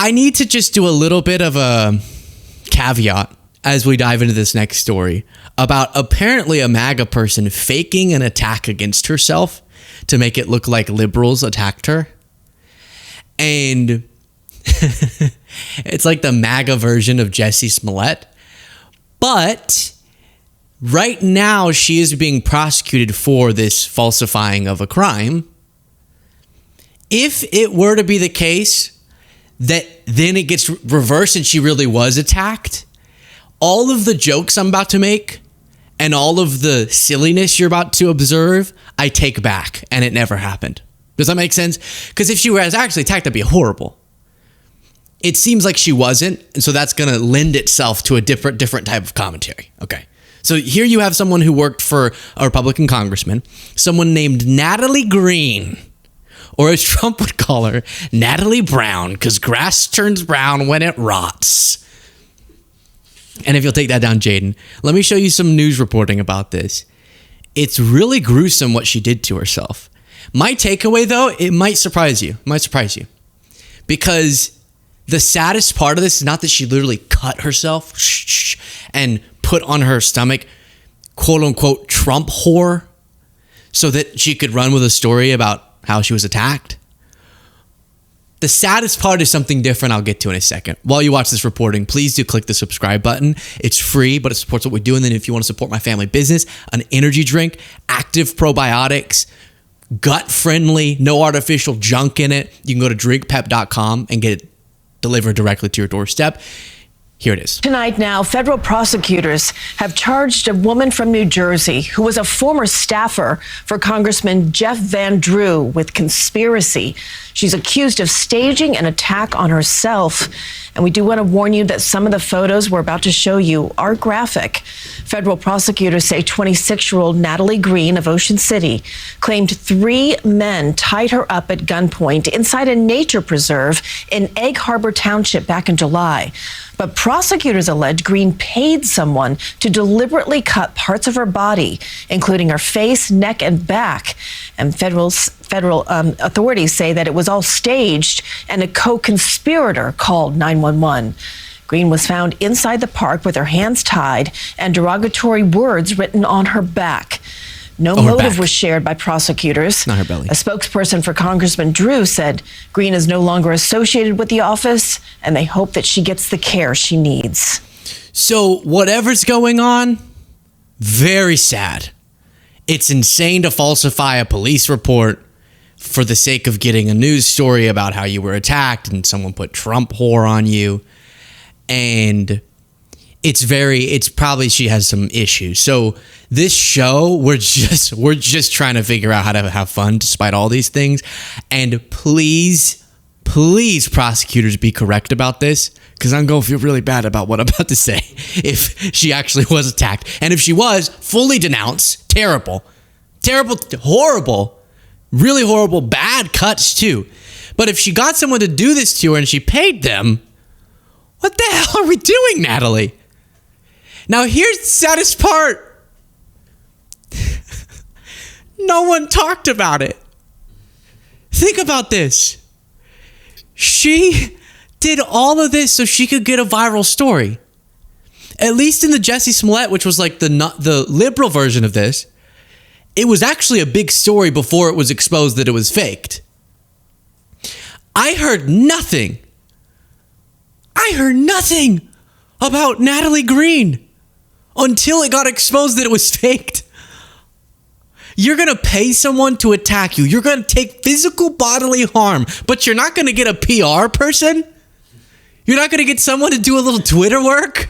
I need to just do a little bit of a caveat as we dive into this next story about apparently a MAGA person faking an attack against herself to make it look like liberals attacked her. And it's like the MAGA version of Jussie Smollett. But right now she is being prosecuted for this falsifying of a crime. If it were to be the case that then it gets reversed and she really was attacked, all of the jokes I'm about to make and all of the silliness you're about to observe, I take back, and it never happened. Does that make sense? Because if she was actually attacked, that'd be horrible. It seems like she wasn't, and so that's going to lend itself to a different type of commentary. Okay. So here you have someone who worked for a Republican congressman, someone named Natalie Greene, or as Trump would call her, Natalie Brown, because grass turns brown when it rots. And if you'll take that down, Jaden, let me show you some news reporting about this. It's really gruesome what she did to herself. My takeaway, though, it might surprise you. Because the saddest part of this is not that she literally cut herself and put on her stomach, quote unquote, Trump whore, so that she could run with a story about how she was attacked. The saddest part is something different I'll get to in a second. While you watch this reporting, please do click the subscribe button. It's free, but it supports what we do. And then if you want to support my family business, an energy drink, active probiotics, gut-friendly, no artificial junk in it, you can go to drinkpep.com and get it delivered directly to your doorstep. Here it is. Tonight now, federal prosecutors have charged a woman from New Jersey who was a former staffer for Congressman Jeff Van Drew with conspiracy. She's accused of staging an attack on herself. And we do want to warn you that some of the photos we're about to show you are graphic. Federal prosecutors say 26-year-old Natalie Greene of Ocean City claimed 3 men tied her up at gunpoint inside a nature preserve in Egg Harbor Township back in July. But prosecutors allege Greene paid someone to deliberately cut parts of her body, including her face, neck, and back. And federal authorities say that it was all staged and a co-conspirator called 911. Greene was found inside the park with her hands tied and derogatory words written on her back. No motive was shared by prosecutors. Not her belly. A spokesperson for Congressman Drew said Greene is no longer associated with the office, and they hope that she gets the care she needs. So whatever's going on, very sad. It's insane to falsify a police report for the sake of getting a news story about how you were attacked and someone put Trump whore on you. And it's probably she has some issues. So this show, we're just trying to figure out how to have fun despite all these things. And please, prosecutors, be correct about this, because I'm going to feel really bad about what I'm about to say if she actually was attacked. And if she was, fully denounce. Terrible, horrible, really horrible, bad cuts too. But if she got someone to do this to her and she paid them, what the hell are we doing, Natalie? Now, here's the saddest part. No one talked about it. Think about this. She did all of this so she could get a viral story. At least in the Jussie Smollett, which was like the liberal version of this, it was actually a big story before it was exposed that it was faked. I heard nothing about Natalie Greene until it got exposed that it was faked. You're going to pay someone to attack you. You're going to take physical bodily harm, but you're not going to get a PR person? You're not going to get someone to do a little Twitter work?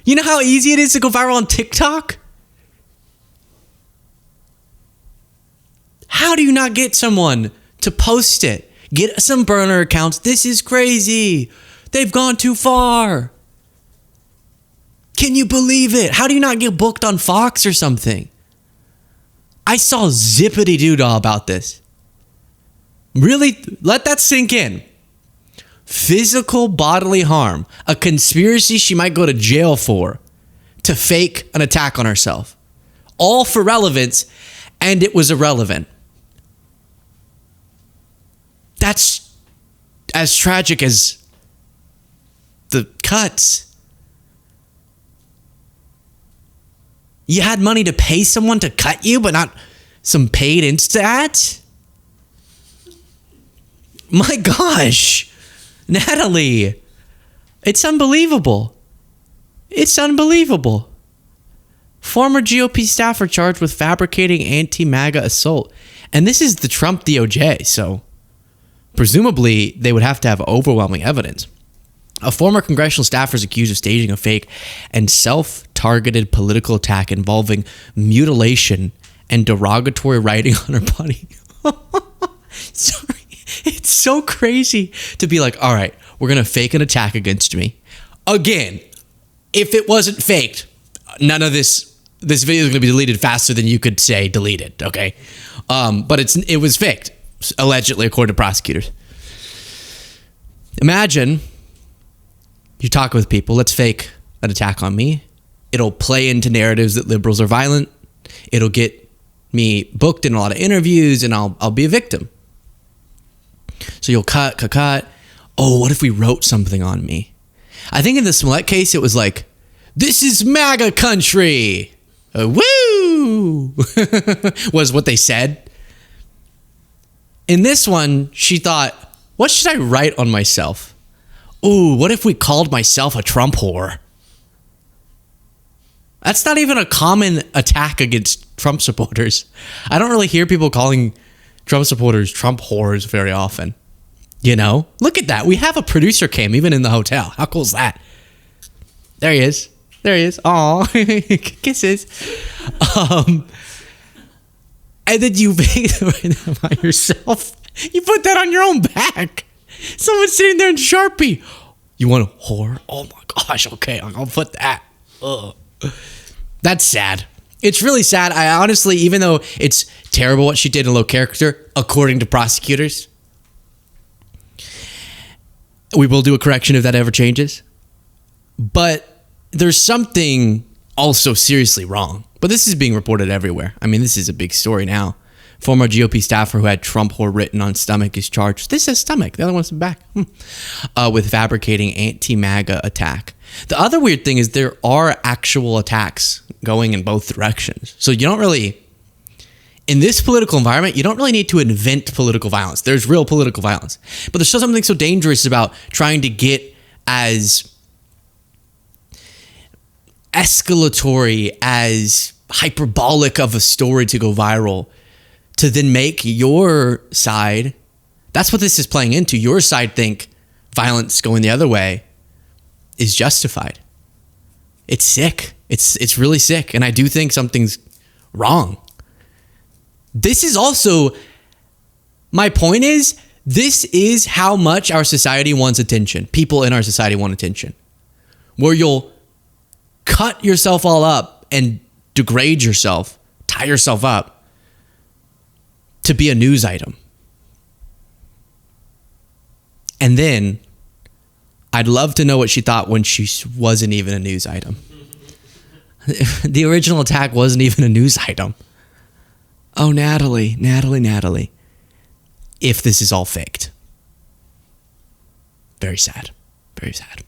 You know how easy it is to go viral on TikTok? How do you not get someone to post it? Get some burner accounts. This is crazy. They've gone too far. Can you believe it? How do you not get booked on Fox or something? I saw zippity doodah about this. Really, let that sink in. Physical bodily harm, a conspiracy she might go to jail for, to fake an attack on herself. All for relevance, and it was irrelevant. That's as tragic as cuts. You had money to pay someone to cut you, but not some paid Insta. My gosh, Natalie, it's unbelievable. It's unbelievable. Former GOP staffer charged with fabricating anti-MAGA assault. And this is the Trump DOJ, so presumably they would have to have overwhelming evidence. A former congressional staffer is accused of staging a fake and self-targeted political attack involving mutilation and derogatory writing on her body. Sorry. It's so crazy to be like, all right, we're going to fake an attack against me. Again, if it wasn't faked, none of this video is going to be deleted faster than you could say deleted, okay? But it was faked, allegedly, according to prosecutors. Imagine you talk with people, let's fake an attack on me. It'll play into narratives that liberals are violent. It'll get me booked in a lot of interviews, and I'll be a victim. So you'll cut. Oh, what if we wrote something on me? I think in the Smollett case, it was like, this is MAGA country. Woo! was what they said. In this one, she thought, what should I write on myself? Ooh, what if we called myself a Trump whore? That's not even a common attack against Trump supporters. I don't really hear people calling Trump supporters Trump whores very often. You know? Look at that. We have a producer cam even in the hotel. How cool is that? There he is. Aw. Kisses. And then you made it by yourself. You put that on your own back. Someone's sitting there in Sharpie. You want a whore? Oh my gosh. Okay, I'll put that. Ugh. That's sad. It's really sad. I honestly, even though it's terrible what she did in low character, according to prosecutors, we will do a correction if that ever changes. But there's something also seriously wrong. But this is being reported everywhere. I mean, this is a big story now. Former GOP staffer who had Trump whore written on stomach is charged. This says stomach. The other one's back. With fabricating anti-MAGA attack. The other weird thing is there are actual attacks going in both directions. So you don't really, in this political environment, you don't really need to invent political violence. There's real political violence. But there's still something so dangerous about trying to get as escalatory, as hyperbolic of a story to go viral, to then make your side, that's what this is playing into, your side think violence going the other way is justified. It's sick. It's really sick. And I do think something's wrong. This is also, my point is, this is how much our society wants attention. People in our society want attention. Where you'll cut yourself all up and degrade yourself, tie yourself up to be a news item. And then I'd love to know what she thought when she wasn't even a news item. The original attack wasn't even a news item. Oh, Natalie. If this is all faked. Very sad. Very sad.